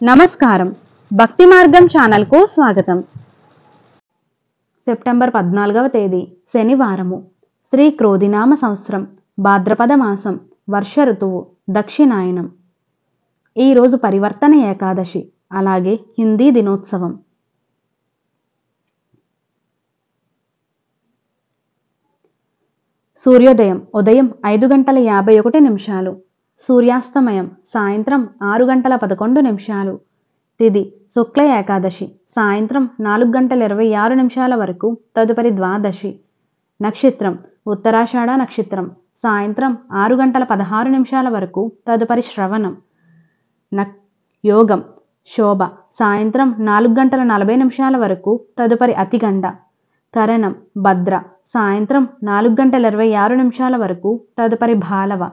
నమస్కారం. భక్తి మార్గం ఛానల్కు స్వాగతం. సెప్టెంబర్ 14వ తేదీ శనివారము. శ్రీ క్రోధినామ సంవత్సరం, భాద్రపద మాసం, వర్ష ఋతువు, దక్షిణాయనం. ఈరోజు పరివర్తన ఏకాదశి, అలాగే హిందీ దినోత్సవం. సూర్యోదయం ఉదయం 5:51. సూర్యాస్తమయం సాయంత్రం 6:11. తిథి శుక్ల ఏకాదశి సాయంత్రం 4:26 వరకు, తదుపరి ద్వాదశి. నక్షత్రం ఉత్తరాషాఢ నక్షత్రం సాయంత్రం 6:16 వరకు, తదుపరి శ్రవణం. యోగం శోభ సాయంత్రం 4:40 వరకు, తదుపరి అతిగండ. కరణం భద్ర సాయంత్రం 4:26 వరకు, తదుపరి భాలవ.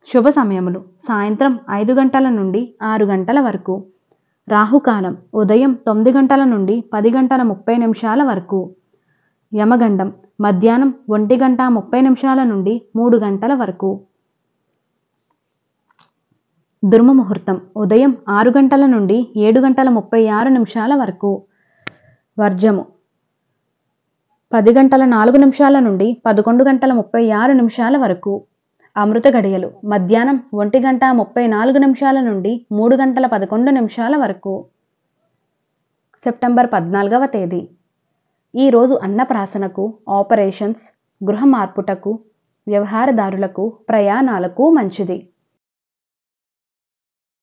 శుభ సమయములు సాయంత్రం 5 గంటల నుండి 6 గంటల వరకు. రాహుకాలం ఉదయం 9 గంటల నుండి 10:30 వరకు. యమగండం మధ్యాహ్నం 1:30 నుండి 3 గంటల వరకు. దుర్ముహూర్తం ఉదయం 6 గంటల నుండి 7:36 వరకు. వర్జము 10:04 నుండి 11:36 వరకు. అమృత గడియలు మధ్యాహ్నం 1:34 నుండి 3:11 వరకు. సెప్టెంబర్ 14వ తేదీ. ఈరోజు అన్నప్రాసనకు, ఆపరేషన్స్, గృహ మార్పుటకు, వ్యవహారదారులకు, ప్రయాణాలకు మంచిది.